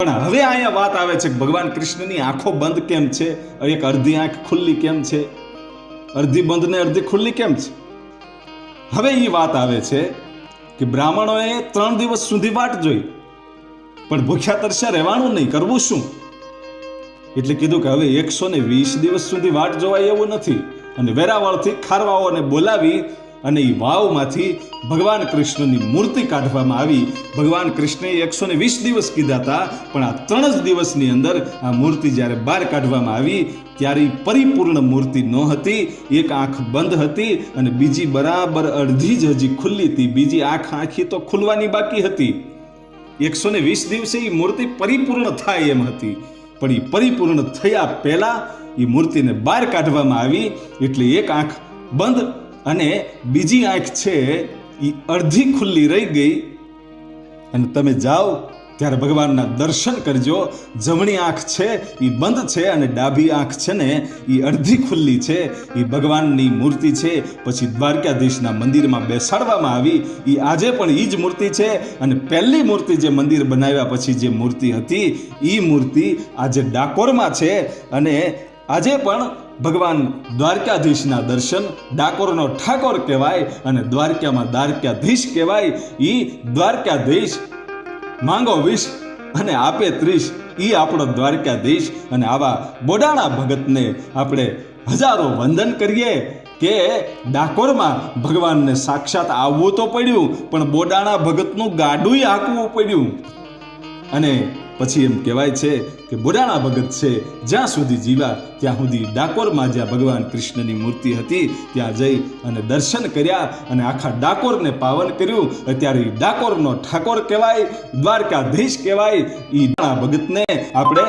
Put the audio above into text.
પણ હવે અહીંયા વાત આવે છે કે ભગવાન કૃષ્ણની આંખો બંધ કેમ છે, એક અડધી આંખ ખુલ્લી કેમ છે, અડધી બંધ ને અડધી ખુલ્લી કેમ છે? હવે એ વાત આવે છે કે બ્રાહ્મણોએ 3 દિવસ સુધી વાટ જોઈ, પણ ભૂખ્યા તરસ્યા રહેવાનું નહીં, કરવું શું? એટલે કીધું કે હવે 120 દિવસ સુધી વાટ જોવાય એવું નથી, અને વેરાવળથી ખારવાઓને બોલાવી અને એ વાવમાંથી ભગવાન કૃષ્ણની મૂર્તિ કાઢવામાં આવી. ભગવાન કૃષ્ણએ 120 દિવસ કીધા હતા, પણ આ 3 જ દિવસની અંદર આ મૂર્તિ જ્યારે બહાર કાઢવામાં આવી ત્યારે પરિપૂર્ણ મૂર્તિ ન હતી. એક આંખ બંધ હતી અને બીજી બરાબર અડધી જ હજી ખુલ્લી હતી, બીજી આંખ આખી તો ખુલવાની બાકી હતી. 120 દિવસે એ મૂર્તિ પરિપૂર્ણ થાય એમ હતી, પણ એ પરિપૂર્ણ થયા પહેલા એ મૂર્તિને બહાર કાઢવામાં આવી. એટલે એક આંખ બંધ અને બીજી આંખ છે એ અડધી ખુલ્લી રહી ગઈ. અને તમે જાઓ ત્યારે ભગવાનના દર્શન કરજો. જમણી આંખ છે એ બંધ છે અને ડાબી આંખ છે ને એ અડધી ખુલ્લી છે. એ ભગવાનની મૂર્તિ છે. પછી દ્વારકાધીશના મંદિરમાં બેસાડવામાં આવી. એ આજે પણ એ જ મૂર્તિ છે. અને પહેલી મૂર્તિ જે મંદિર બનાવ્યા પછી જે મૂર્તિ હતી એ મૂર્તિ આજે ડાકોરમાં છે. અને આજે પણ ભગવાન દ્વારકાધીશના દર્શન, ડાકોરનો ઠાકોર કહેવાય અને દ્વારકામાં દ્વારકાધીશ કહેવાય. એ દ્વારકાધીશ માંગો 20 અને આપે 30, એ આપણો દ્વારકાધીશ. અને આવા બોડાણા ભગતને આપણે હજારો વંદન કરીએ કે ડાકોરમાં ભગવાનને સાક્ષાત આવવું તો પડ્યું, પણ બોડાણા ભગતનું ગાડું હાંકવું પડ્યું. અને પછી એમ કહેવાય છે કે બોડાણા ભગત છે જ્યાં સુધી જીવ્યા ત્યાં સુધી ડાકોરમાં જ્યાં ભગવાન કૃષ્ણની મૂર્તિ હતી ત્યાં જઈ અને દર્શન કર્યા અને આખા ડાકોરને પાવન કર્યું. અત્યારે ડાકોરનો ઠાકોર કહેવાય, દ્વારકાધીશ કહેવાય. એ બોડાણા ભગતને આપણે